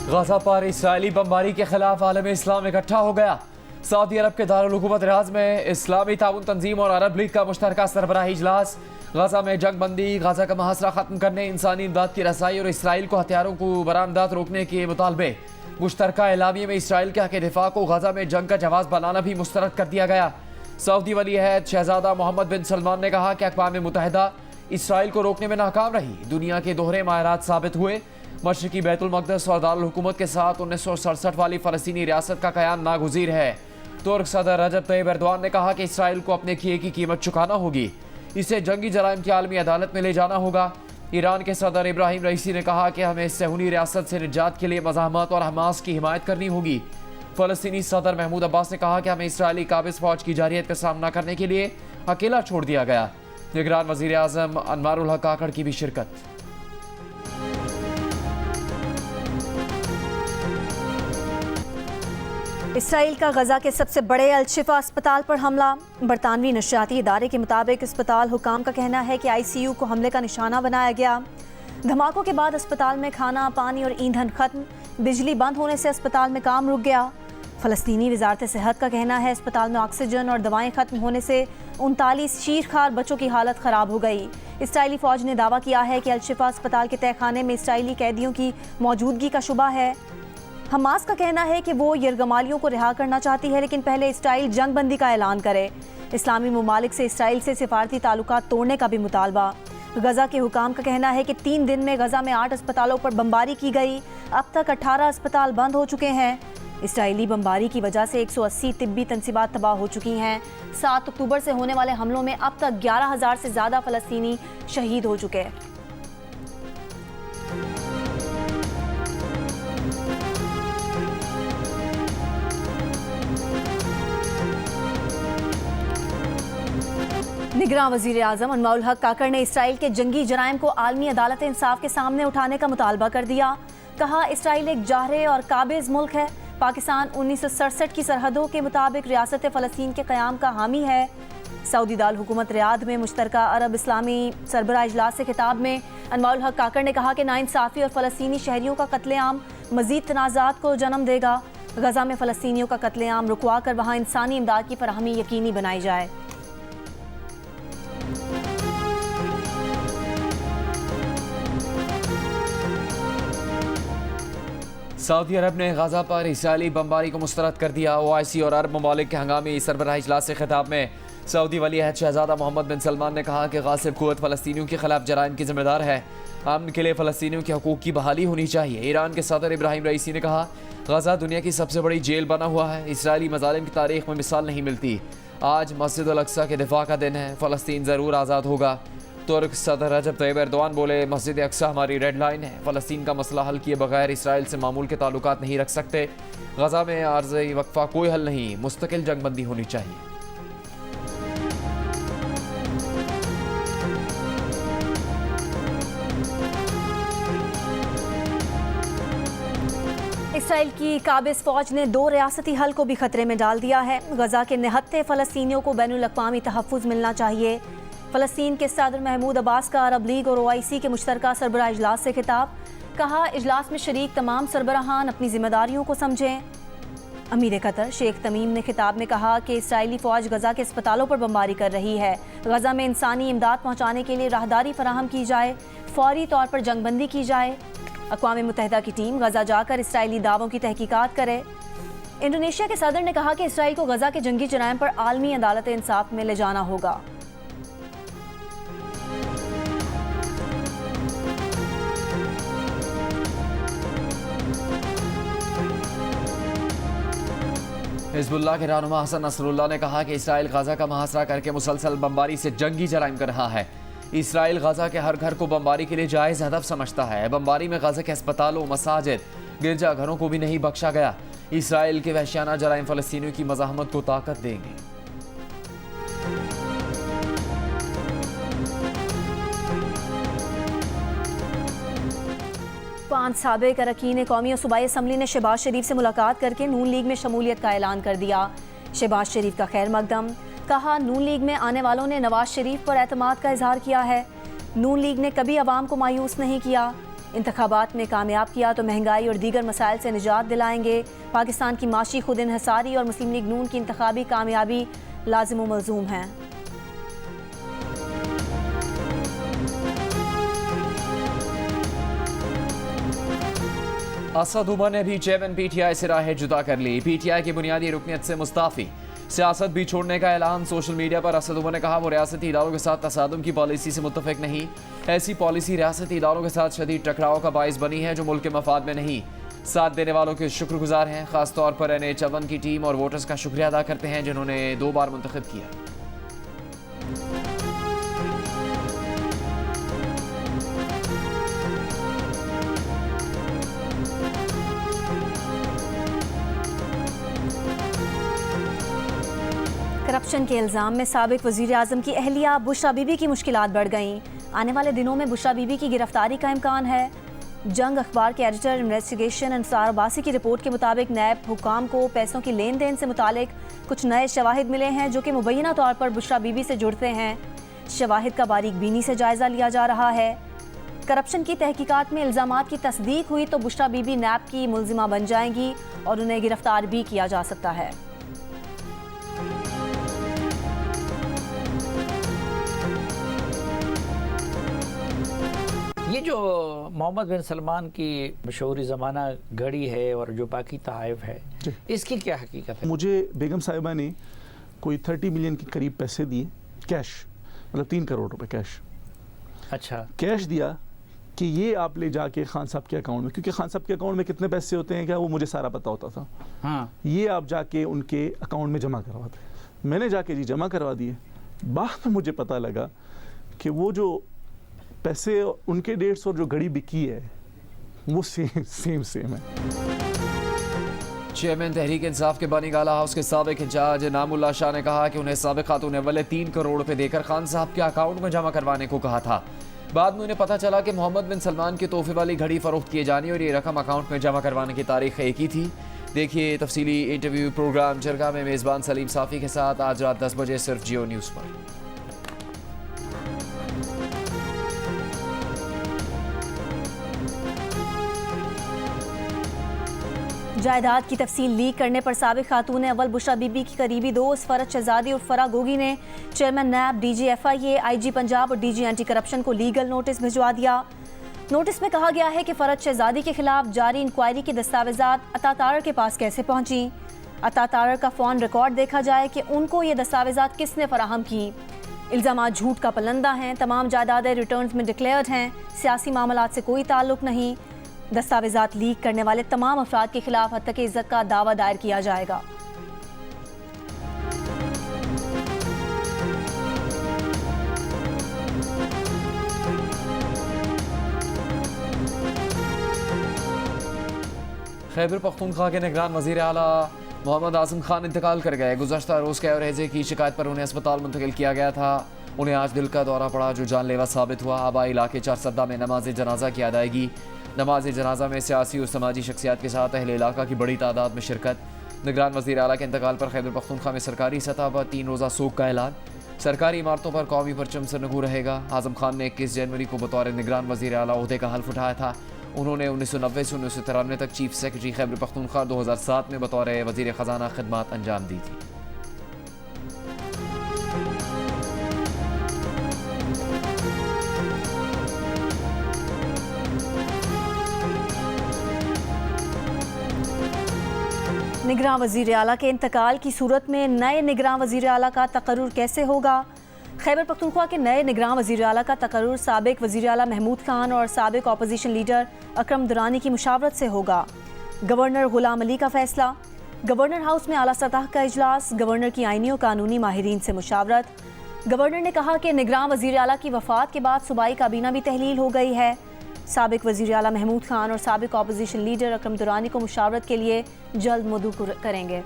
Gaza पर Israeli बमबारी के खिलाफ आलम इस्लाम इकट्ठा हो गया। सऊदी अरब के दारुल हुकूमत रियाद में इस्लामी ताउन तंजीम और अरब लीग का मुश्तरका सरबराही इजलास। गाजा में जंग बंदी, गाजा का मुहासरा खत्म करने, इंसानी इमदाद की रसाई और इसराइल को हथियारों को बरामदात रोकने के मुतालबे। मुश्तरका एलामिये में इसराइल के हक दिफा को गाजा में जंग का जवाब बनाना भी मुस्तरद कर दिया गया। सऊदी वली अहद शहजादा मोहम्मद बिन सलमान ने कहा कि अक़वाम मुत्तहिदा इसराइल को रोकने में नाकाम रही। दुनिया के दोहरे मायरात साबित हुए। मशरकी बैतुल मक़दस और दारुल हुकूमत के साथ 1967 वाली फ़लस्तीनी रियासत का क़याम नागुज़ीर है। तुर्क सदर रजब तैयब एर्दोआन ने कहा कि इसराइल को अपने किए की कीमत चुकाना होगी, इसे जंगी जराइम की आलमी अदालत में ले जाना होगा। ईरान के सदर इब्राहिम रईसी ने कहा कि हमें इस सहूनी रियासत से निजात के लिए मज़ाहमत और हमास की हिमायत करनी होगी। फ़लस्तीनी सदर महमूद अब्बास ने कहा कि हमें इसराइली काबिज़ फ़ौज की जारियत का सामना करने के लिए अकेला छोड़ दिया गया। निगरान वज़ीर आज़म अनवारुल हक काकड़ की भी शिरकत। इसराइल का गजा के सबसे बड़े अल-शिफा अस्पताल पर हमला। बरतानवी नशरियाती इदारे के मुताबिक अस्पताल हुकाम का कहना है कि ICU को हमले का निशाना बनाया गया। धमाकों के बाद अस्पताल में खाना, पानी और ईंधन खत्म। बिजली बंद होने से अस्पताल में काम रुक गया। फ़लस्तीनी वजारत सेहत का कहना है अस्पताल में ऑक्सीजन और दवाएं खत्म होने से 39 शीरखार बच्चों की हालत ख़राब हो गई। इसराइली फ़ौज ने दावा किया है कि अल-शिफा अस्पताल के तहखाने में इसराइली कैदियों की मौजूदगी का शुबा है। हमास का कहना है कि वो यरगमालियों को रिहा करना चाहती है, लेकिन पहले इसराइल जंग बंदी का ऐलान करे। इस्लामी ममालिक से इसराइल से सिफारती ताल्लुकात तोड़ने का भी मुतालबा। गजा के हुकाम का कहना है कि 3 दिन में गजा में 8 अस्पतालों पर बमबारी की गई। अब तक 18 अस्पताल बंद हो चुके हैं। इसराइली बमबारी की वजह से 180 तिब्बी तंसीबात तबाह हो चुकी हैं। 7 अक्टूबर से होने वाले हमलों में अब तक 11,000 से ज़्यादा फ़लस्तीनी शहीद हो चुके हैं। निगरान वज़ीर आज़म अनवारुल हक काकड़ ने इसराइल के जंगी जराइम को आलमी अदालत इंसाफ के सामने उठाने का मुतालबा कर दिया। कहा इसराइल एक जाहरे और काबिज़ मुल्क है। पाकिस्तान 1967 की सरहदों के मुताबिक रियासत फ़लस्तीन के क़याम का हामी है। सऊदी दारुल हुकूमत रियाद में मुश्तरका अरब इस्लामी सरबराह इजलास से खिताब में अनवारुल हक काकड़ ने कहा कि नाइंसाफ़ी और फ़लस्तीनी शहरियों का कत्लेआम मज़ीद तनाज़ात को जन्म देगा। गजा में फ़लस्तीनियों का कत्लेआम रुकवा कर वहाँ इंसानी इमदाद की फराहमी यकीनी बनाई जाए। सऊदी अरब ने गाजा पर इसराइली बमबारी को मुस्तरद कर दिया। OIC और अरब ममालिक के हंगामी सरबराही इजलास से खिताब में सऊदी वली अहद शहजादा मोहम्मद बिन सलमान ने कहा कि गासिब कुव्वत फ़लस्तीनियों के खिलाफ जराइम की जिम्मेदार है। अमन के लिए फ़लस्तीनियों के हकूक़ की बहाली होनी चाहिए। ईरान के सदर इब्राहिम रईसी ने कहा गाजा दुनिया की सबसे बड़ी जेल बना हुआ है। इसराइली मज़ालिम की तारीख़ में मिसाल नहीं मिलती। आज मस्जिद अल अक्सा के दिफा का दिन है। फ़लस्तीन ज़रूर आज़ाद होगा। तुर्क सदर रजब तैयब एर्दोआन बोले मस्जिद अक्सा हमारी रेड लाइन है। फ़लस्तीन का मसला हल किए बगैर इसराइल से मामूल के ताल्लुकात नहीं रख सकते। गजा में आर्ज़ी वक्फा कोई हल नहीं, मुस्तकिल जंगबंदी होनी चाहिए। इसराइल की काबिज़ फ़ौज ने 2 रियासती हल को भी खतरे में डाल दिया है। गजा के निहत्ते फ़लस्तीनियों को बैनुल अक़वामी तहफ़्फ़ुज़ मिलना चाहिए। फ़लस्तीन के सदर महमूद अब्बास का अरब लीग और OIC के मुश्तरका सरबराह इजलास से खिताब। कहा इजलास में शरीक तमाम सरबराहान अपनी जिम्मेदारियों को समझें। अमीर कतर शेख तमीम ने खिताब में कहा कि इसराइली फ़ौज गजा के अस्पतालों पर बमबारी कर रही है। गजा में इंसानी इमदाद पहुँचाने के लिए राहदारी फराहम की जाए, फौरी तौर पर जंगबंदी की जाए। अक़वाम मुत्तहिदा की टीम गजा जाकर इसराइली दावों की तहकीकात करे। इंडोनेशिया के सदर ने कहा कि इसराइल को गजा के जंगी जराइम पर आलमी अदालत इंसाफ में ले जाना होगा। हिज़्बुल्लाह के रहनुमा हसन नसरुल्लाह ने कहा कि इसराइल गाजा का मुहासरा करके मुसलसल बमबारी से जंगी जराइम कर रहा है। इसराइल गाजा के हर घर को बमबारी के लिए जायज़ हदफ समझता है। बमबारी में गाजा के अस्पतालों, मसाजिद, गिरजाघरों को भी नहीं बख्शा गया। इसराइल के वहशियाना जराइम फ़लस्तीनियों की मज़ाहमत को ताकत देंगे। 5 साबिक़ अरकान कौमी और सूबाई असम्बली ने शहबाज शरीफ से मुलाकात करके नून लीग में शमूलियत का ऐलान कर दिया। शहबाज शरीफ का खैर मकदम। कहा नून लीग में आने वालों ने नवाज शरीफ पर एतमाद का इजहार किया है। नून लीग ने कभी अवाम को मायूस नहीं किया। इंतखाबात में कामयाब किया तो महंगाई और दीगर मसाइल से निजात दिलाएंगे। पाकिस्तान की माशी खुद इन्हसारी और मुस्लिम लीग नून की इंतखाबी कामयाबी लाजिम व मलजूम है। असद उमर ने भी चेयरमैन पीटीआई से राहें जुदा कर ली। पीटीआई की बुनियादी रुकनियत से मुस्ताफी, सियासत भी छोड़ने का ऐलान। सोशल मीडिया पर असद उमर ने कहा वो रियासती इदारों के साथ तसादुम की पॉलिसी से मुत्तफिक नहीं। ऐसी पॉलिसी रियासती इदारों के साथ शदीद टकराव का बाइस बनी है जो मुल्क के मफाद में नहीं। साथ देने वालों के शुक्रगुजार हैं, खासतौर पर NH-1 की टीम और वोटर्स का शुक्रिया अदा करते हैं जिन्होंने 2 बार मुंतखब किया। करप्शन के इल्ज़ाम में साबिक वज़ीर आज़म की अहलिया बुशरा बीबी की मुश्किलात बढ़ गईं। आने वाले दिनों में बुशरा बीबी की गिरफ्तारी का इम्कान है। जंग अखबार के एडिटर इन्वेस्टिगेशन अंसार अब्बासी की रिपोर्ट के मुताबिक नैब हुकाम को पैसों की लेन देन से मुतालिक कुछ नए शवाहिद मिले हैं जो कि मुबैना तौर पर बुशरा बीबी से जुड़ते हैं। शवाहिद का बारीक बीनी से जायजा लिया जा रहा है। करप्शन की तहकीकात में इल्ज़ामात की तस्दीक हुई तो बुशरा बीबी नैब की मुल्जिमा बन जाएंगी और उन्हें गिरफ्तार भी किया जा सकता है। ये जो मोहम्मद बिन सलमान की मशहूरी ज़माना घड़ी है और जो बाकी तहाइफ है, इसकी क्या हकीकत है? मुझे बेगम साहिबा ने कोई 30 मिलियन के करीब पैसे दिए कैश, मतलब 3 करोड़ रुपए कैश। अच्छा, कैश दिया कि ये आप ले जाके खान साहब के अकाउंट में, क्योंकि खान साहब के अकाउंट में कितने पैसे होते हैं क्या वो मुझे सारा पता होता था। हाँ, ये आप जाके उनके अकाउंट में जमा करवाते। मैंने जाके जी जमा करवा दिए। बाद में मुझे पता लगा कि वो जो पैसे उनके 150 और जो घड़ी बिकी है वो सेम है। चेयरमैन तहरीक इंसाफ के बनी गाला हाउस के साबिक इंचार्ज नामुल्लाह शाह ने कहा कि उन्हें साबिक खातून अव्वल 3 करोड़ रुपए देकर खान साहब के अकाउंट में जमा करवाने को कहा था। बाद में उन्हें पता चला कि मोहम्मद बिन सलमान की तोहफे वाली घड़ी फरोख्त किए जाने और ये रकम अकाउंट में जमा करवाने की तारीख एक ही थी। देखिए तफसीली इंटरव्यू प्रोग्राम जरगा में मेज़बान सलीम साफ़ी के साथ आज रात 10 बजे सिर्फ जियो न्यूज़ पर। जायदाद की तफसील लीक करने पर साबिक खातून अव्वल बुशरा बीबी की करीबी दोस्त फरज शहजादी और फरा गोगी ने चेयरमैन नैब, DG FIA, IG पंजाब और DG एंटी करप्शन को लीगल नोटिस भिजवा दिया। नोटिस में कहा गया है कि फरज शहजादी के खिलाफ जारी इंक्वायरी की दस्तावेजात अता तारर के पास कैसे पहुंची। अता तारर का फ़ोन रिकॉर्ड देखा जाए कि उनको ये दस्तावेजात किसने फराहम की। इल्ज़ामात झूठ का पलंदा हैं। तमाम जायदादें रिटर्न्स में डिक्लेयर्ड हैं। सियासी मामलात से कोई ताल्लुक नहीं। दस्तावेजात लीक करने वाले तमाम अफराद के खिलाफ हत्या की इज्जत का दावा दायर किया जाएगा। खैबर पख्तूनख्वा के निगरान वज़ीर आला मोहम्मद आज़म खान इंतकाल कर गए। गुज़श्ता रोज़ के एवरेजे की शिकायत पर उन्हें अस्पताल मुंतकिल किया गया था। उन्हें आज दिल का दौरा पड़ा जो जानलेवा साबित हुआ। आबाई इलाके चारसद्दा में नमाज जनाजा की अदायगी। नमाज जनाजा में सियासी और समाजी शख्सियात के साथ अहले इलाका की बड़ी तादाद में शिरकत। निगरान वज़ीर आला के इंतकाल पर खैबर पख्तूनख्वा में सरकारी सतह पर 3 रोज़ा सोग का ऐलान। सरकारी इमारतों पर कौमी परचम सरनगू रहेगा। आज़म खान ने 21 जनवरी को बतौर निगरान वज़ीर आला ओहदे का हल्फ उठाया था। उन्होंने 1990 से 1993 तक चीफ सेक्रेटरी खैबर पख्तूनख्वा, 2007 में बतौर वज़ीर ख़जाना खिदमात अंजाम दी थी। निगरान वज़ीर आला के इंतकाल की सूरत में नए निगरान वज़ीर आला का तकर्रुर कैसे होगा? खैबर पख्तूनख्वा के नए निगरान वज़ीर आला का तकर्रुर साबिक वज़ीर आला महमूद खान और साबिक अपोजिशन लीडर अकरम दुरानी की मुशावरत से होगा। गवर्नर गुलाम अली का फैसला। गवर्नर हाउस में आला सतह का इजलास। गवर्नर की आईनी और कानूनी माहिरीन से मुशावरत। गवर्नर ने कहा कि निगरान वज़ीर आला की वफ़ात के बाद सूबाई काबीना भी तहलील हो गई है। साबिक वज़ीर आला महमूद खान और साबिक अपोजिशन लीडर अकरम दुरानी को मुशावरत के लिए जल्द मदऊ करेंगे।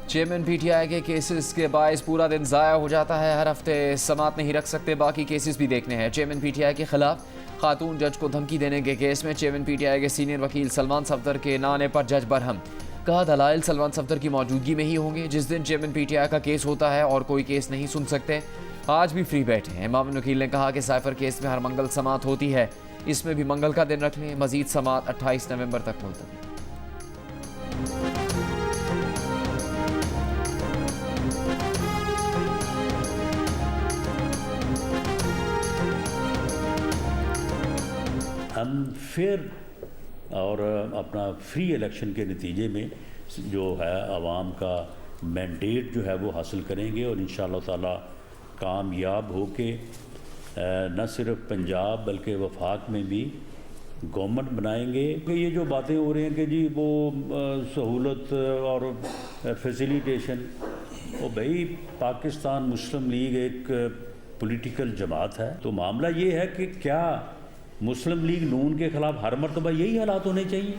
चेयरमैन पीटीआई के केसेस के बायस पूरा दिन ज़ाया हो जाता है। हर हफ्ते समात नहीं रख सकते, बाकी केसेस भी देखने हैं। चेयरमैन पीटीआई के खिलाफ खातून जज को धमकी देने के केस में चेयरमैन पीटीआई के सीनियर वकील सलमान सफदर के ना आने पर जज बरहम। कहा दलाइल सलमान सफदर की मौजूदगी में ही होंगे। जिस दिन चेयरमैन पीटीआई का केस होता है और कोई केस नहीं सुन सकते, आज भी फ्री बैठे हैं। इमाम वकील ने कहा कि साइफर केस में हर मंगल समात होती है, इसमें भी मंगल का दिन रख लें। मजीद समात 28 नवंबर तक मुलतवी। हम फेयर और अपना फ्री इलेक्शन के नतीजे में जो है आवाम का मैंडेट जो है वो हासिल करेंगे और इंशाअल्लाह ताला कामयाब होके न सिर्फ पंजाब बल्कि वफाक में भी गवर्नमेंट बनाएंगे। कि ये जो बातें हो रही हैं कि जी वो सहूलत और फैसिलिटेशन, वो भाई पाकिस्तान मुस्लिम लीग एक पॉलिटिकल जमात है, तो मामला ये है कि क्या मुस्लिम लीग नून के खिलाफ हर मरतबा यही हालात होने चाहिए?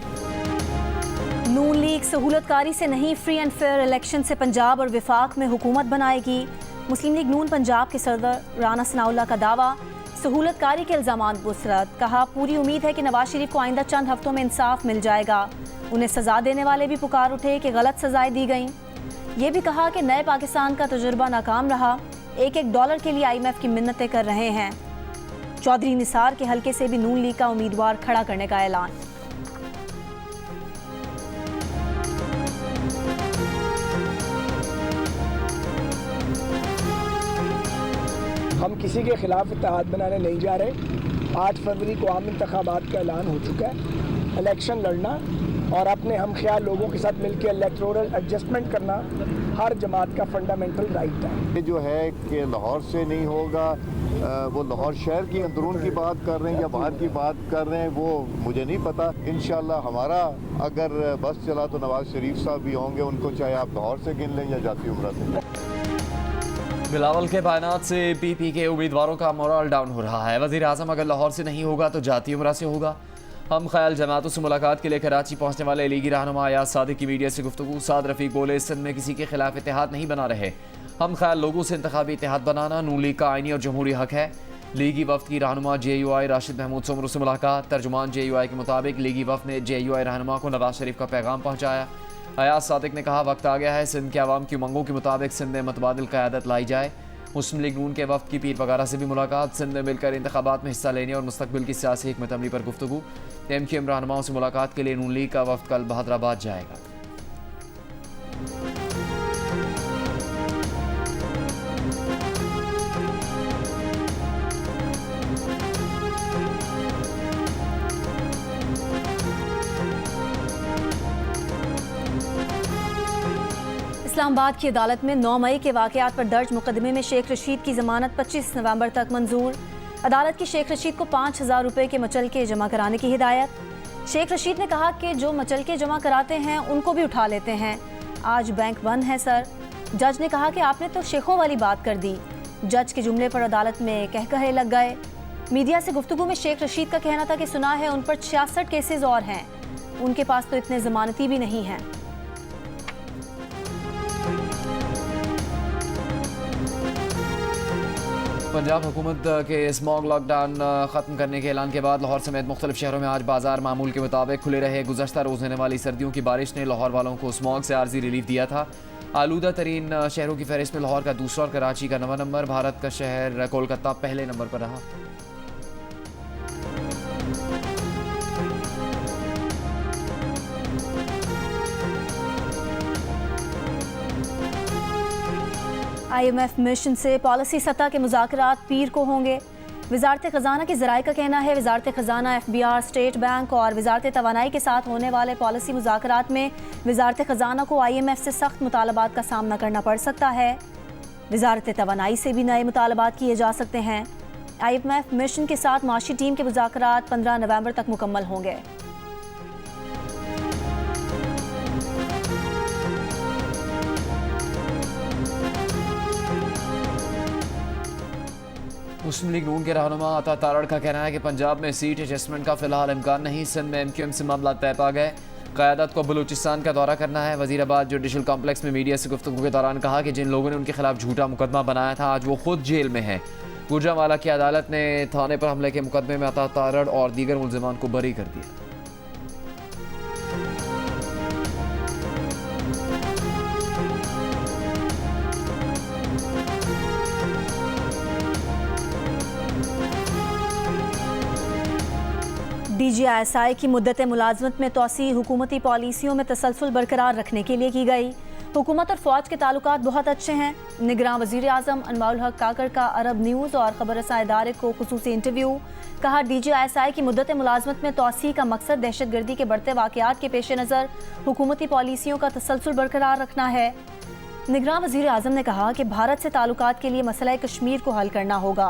नून लीग सहूलतकारी से नहीं, फ्री एंड फेयर इलेक्शन से पंजाब और विफाक में हुकूमत बनाएगी। मुस्लिम लीग नून पंजाब के सदर राना सनाउल्लाह का दावा, सहूलतकारी के इल्जामात मुस्तरद। कहा पूरी उम्मीद है कि नवाज शरीफ को आइंदा चंद हफ्तों में इंसाफ मिल जाएगा। उन्हें सजा देने वाले भी पुकार उठे कि गलत सजाएं दी गईं। ये भी कहा कि नए पाकिस्तान का तजुर्बा नाकाम रहा, एक डॉलर के लिए IMF की मिन्नतें कर रहे हैं। चौधरी निसार के हलके से भी नून लीग का उम्मीदवार खड़ा करने का ऐलान। हम किसी के खिलाफ इत्तेहाद बनाने नहीं जा रहे। 8 फरवरी को आम इंतखाबात का ऐलान हो चुका है। इलेक्शन लड़ना और अपने हम ख्याल लोगों के साथ मिलकर इलेक्टोरल एडजस्टमेंट करना हर जमात का फंडामेंटल राइट है। ये जो है कि लाहौर से नहीं होगा, वो लाहौर शहर की अंदरून की बात कर रहे हैं या बाहर की बात कर रहे हैं, वो मुझे नहीं पता। इंशाल्लाह हमारा अगर बस चला तो नवाज शरीफ साहब भी होंगे, उनको चाहे आप लाहौर से गिन लें या जाती उम्रा से। बिलावल के बयानात से PP के उम्मीदवारों का मोरल डाउन हो रहा है। वज़ीर आज़म अगर लाहौर से नहीं होगा तो जाती उम्रा से होगा। हम ख्याल जमातों से मुलाकात के लिए कराची पहुंचने वाले लीगी रहनुमा अयाज सादिक की मीडिया से गुफ्तगू। साद रफ़ीक बोले, सिंध में किसी के खिलाफ इत्तेहाद नहीं बना रहे, हम ख्याल लोगों से इंतखाबी इत्तेहाद बनाना नून लीग का आइनी और जमहूरी हक है। लीगी वफ्द की रहनुमा JUI राशिद महमूद सोमरू से मुलाकात। तर्जुमान JUI के मुताबिक लीगी वफ्द ने JUI रहनुमा को नवाज शरीफ का पैगाम पहुँचाया। अयाज सादिक ने कहा वक्त आ गया है सिंध के अवाम की उमंगों के मुताबिक सिंध में मतबादिल क़यादत लाई जाए। मुस्लिम लीग नून के वफ्द की पीर वगैरह से भी मुलाकात। सिंध में मिलकर इंतखाबात में हिस्सा लेने और मुस्तकबिल की सियासी हिकमत अमली पर गुफ्तगू। MQM रहनुमाओं से मुलाकात के लिए नून लीग का वफ्द कल बहादराबाद जाएगा। इस्लामाबाद की अदालत में 9 मई के वाक़यात पर दर्ज मुकदमे में शेख रशीद की ज़मानत 25 नवंबर तक मंजूर। अदालत की शेख रशीद को 5,000 रुपये के मचलके जमा कराने की हिदायत। शेख रशीद ने कहा कि जो मचलके जमा कराते हैं उनको भी उठा लेते हैं। आज बैंक बंद है सर। जज ने कहा कि आपने तो शेखों वाली बात कर दी। जज के जुमले पर अदालत में कहकहे लग गए। मीडिया से गुफ्तगू में शेख रशीद का कहना था कि सुना है उन पर 66 केसेस और हैं, उनके पास तो इतने ज़मानती भी नहीं हैं। पंजाब हुकूमत के स्मॉग लॉकडाउन ख़त्म करने के ऐलान के बाद लाहौर समेत मुख्तलिफ शहरों में आज बाजार मामूल के मुताबिक खुले रहे। गुज़श्ता रोज़ होने वाली सर्दियों की बारिश ने लाहौर वालों को स्मॉग से आर्जी रिलीफ दिया था। आलूदा तरीन शहरों की फहरिस्त में लाहौर का दूसरा और कराची का 9वां नंबर। भारत का शहर कोलकाता पहले नंबर पर रहा। IMF मिशन से पॉलिसी सतह के मुज़ाकरात पीर को होंगे। वजारत ख़जाना के ज़राए का कहना है वजारत ख़जाना FBR, स्टेट बैंक और वजारत तवानाई के साथ होने वाले पॉलिसी मुज़ाकरात में वजारत ख़जाना को IMF से सख्त मुतालबात का सामना करना पड़ सकता है। वजारत तवानाई से भी नए मुतालबात किए जा सकते हैं। IMF मिशन के साथ माशी टीम के मुज़ाकरात 15 नवंबर तक मुकम्मल होंगे। मुस्लिम लीग नून के रहनुमा अता तारड़ का कहना है कि पंजाब में सीट एडजस्टमेंट का फिलहाल इम्कान नहीं। सिंध में MQM से मामला तय पा गए। क़यादत को बलूचिस्तान का दौरा करना है। वज़ीराबाद जुडिशल कॉम्प्लेक्स में मीडिया से गुफ्तगू के दौरान कहा कि जिन लोगों ने उनके खिलाफ झूठा मुकदमा बनाया था आज वो खुद जेल में हैं। गुजरांवाला की अदालत ने थाने पर हमले के मुकदमे में अता तारड़ और दीगर मुल्ज़िमान को बरी कर दिया। DGISI की मुद्दत मुलाजमत में तोसी हुकूमती पॉलिसियों में तसलसल बरकरार रखने के लिए की गई। हुकूमत और फौज के ताल्लुकात बहुत अच्छे हैं। निगरान वज़ीर आज़म अनवारुल हक काकड़ का अरब न्यूज़ और खबरसां इदारे को खुसूसी इंटरव्यू। कहा, DGISI की मुद्दत मुलाजमत में तोसी का मकसद दहशत गर्दी के बढ़ते वाक़यात के पेश नज़र हुकूमती पॉलिसियों का तसलसल बरकरार रखना है। निगरान वज़ीर आज़म ने कहा कि भारत से ताल्लुकात के लिए मसला कश्मीर को हल करना होगा।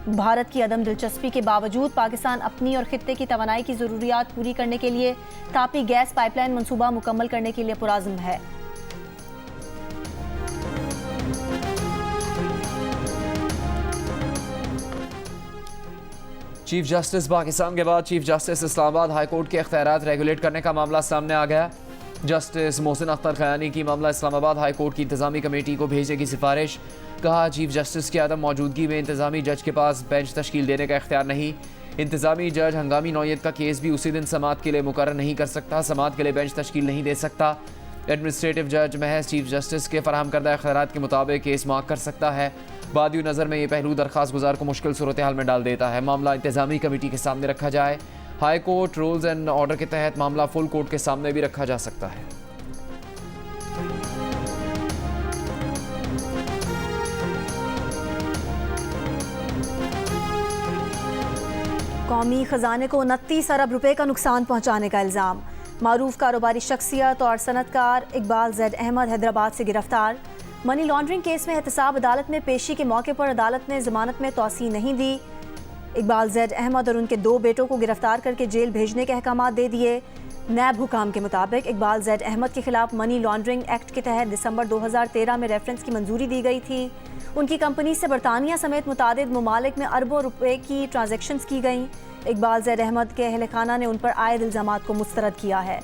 भारत की अदम दिलचस्पी के बावजूद पाकिस्तान अपनी और खित्ते की तवानाई की ज़रूरियात पूरी करने के लिए तापी गैस पाइपलाइन मंसूबा मुकम्मल करने के लिए पुराज़्म है। चीफ जस्टिस पाकिस्तान के बाद chief justice Islamabad high court के इख्तियारात रेगुलेट करने का मामला सामने आ गया। जस्टिस मोहसिन अख्तर खयानी की मामला इस्लामाबाद हाई कोर्ट की इंतजामी कमेटी को भेजने की सिफारिश। कहा, चीफ जस्टिस की अदम मौजूदगी में इंतजामी जज के पास बेंच तश्कील देने का इख्तियार नहीं। इंतजामी जज हंगामी नौयत का केस भी उसी दिन समाअत के लिए मुकर्रर नहीं कर सकता। समाअत के लिए बेंच तश्कील नहीं दे सकता। एडमिनिस्ट्रेटिव जज महज चीफ जस्टिस के फराहम करदा इख्तियारात के मुताबिक केस मुआक कर सकता है। बादियों नज़र में ये पहलू दरख्वास्त गुजार को मुश्किल सूरत हाल में डाल देता है। मामला इंतजामी कमेटी के सामने रखा जाए। High court rules and order के तहत मामला फुल कोर्ट के सामने भी रखा जा सकता है। कौमी खजाने को 29 अरब रुपए का नुकसान पहुंचाने का इल्ज़ाम। मारूफ कारोबारी शख्सियत और सनतकार इकबाल ज़ैद अहमद हैदराबाद से गिरफ्तार। मनी लॉन्ड्रिंग केस में एहतसाब अदालत में पेशी के मौके पर अदालत ने जमानत में तोसी नहीं दी। इकबाल ज़ैद अहमद और उनके 2 बेटों को गिरफ्तार करके जेल भेजने के अहकाम दे दिए। नैब हुकाम के मुताबिक इकबाल ज़ैद अहमद के खिलाफ मनी लॉन्ड्रिंग एक्ट के तहत दिसंबर 2013 में रेफरेंस की मंजूरी दी गई थी। उनकी कंपनी से बरतानिया समेत मुतादिद ममालिक में अरबों रुपए की ट्रांजैक्शंस की गईं। इकबाल ज़ैद अहमद के अहल खाना ने उन पर आयद इल्ज़ामात को मुस्तरद किया है।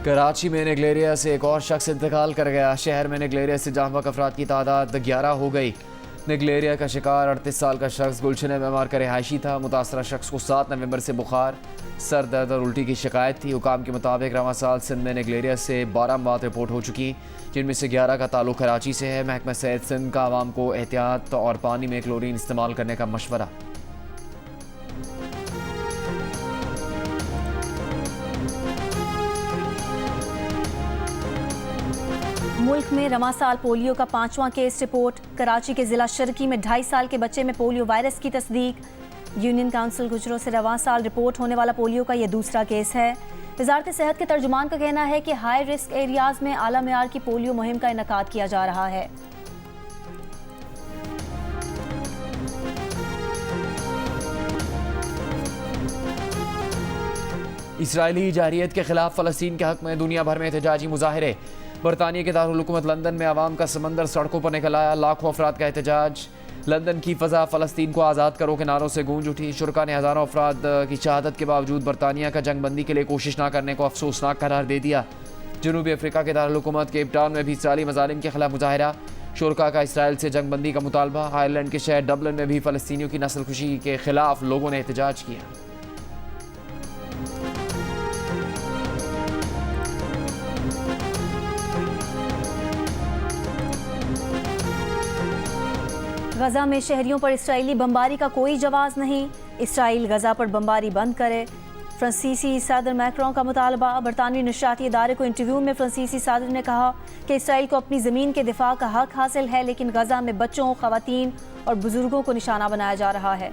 कराची में निगलेरिया से एक और शख्स इंतकाल कर गया। शहर में निगलेरिया से जहाँ बहक अफराद की तादाद 11 हो गई। निगलेरिया का शिकार 38 साल का शख्स गुलशन मेमार का रिहायशी था। मुतासरा शख्स को 7 नवंबर से बुखार, सर दर्द और उल्टी की शिकायत थी। हुकाम के मुताबिक रवां साल सिंध में निगलेरिया से 12 अमवात रिपोर्ट हो चुकी, जिनमें से 11 का ताल्लुक कराची से है। महकमा सेहत सिंध का आवाम को एहतियात और पानी में क्लोरीन इस्तेमाल करने का मशवरा। मुल्क में रवां साल पोलियो का 5वां केस रिपोर्ट। कराची के जिला शर्की में 2.5 साल के बच्चे में पोलियो वायरस की तस्दीक। यूनियन काउंसिल गुजरों से रवां साल रिपोर्ट होने वाला पोलियो का यह दूसरा केस है। वजारत सेहत के तर्जुमान का कहना है कि हाई रिस्क एरियाज में आला मेयार की पोलियो मुहिम का इनेकाद किया जा रहा है। इसराइली जारियत के खिलाफ फ़लस्तीन के हक में दुनिया भर में एहतजाजी मुजाहरे। बरतानिया के दारुल हुकूमत लंदन में आवाम का समंदर सड़कों पर निकल आया। लाखों अफराद का एहतजाज। लंदन की फ़ज़ा फ़लस्तीन को आज़ाद करो के नारों से गूंज उठी। शुरका ने हज़ारों अफराद की शहादत के बावजूद बरतानिया का जंगबंदी के लिए कोशिश न करने को अफसोसनाक करार दे दिया। जनूबी अफ्रीका के दारुल हुकूमत केप टाउन में भी इसराइली मज़ालिम के खिलाफ मुजाहरा। शुरका का इसराइल से जंगबंदी का मुतालबा। आयरलैंड के शहर डबलिन में भी फ़लस्तीनियों की नस्लकुशी के खिलाफ लोगों ने एहतजाज किया। गजा में शहरियों पर इसराइली बमबारी का कोई जवाब नहीं। इसराइल गजा पर बमबारी बंद करे। फ्रांसीसी सदर मैक्रों का मुतालबा। बरतानवी नशरियाती इदारे को इंटरव्यू में फ्रांसीसी सदर ने कहा कि इसराइल को अपनी ज़मीन के दिफा का हक हासिल है, लेकिन गजा में बच्चों, ख़वातीन और बुजुर्गों को निशाना बनाया जा रहा है।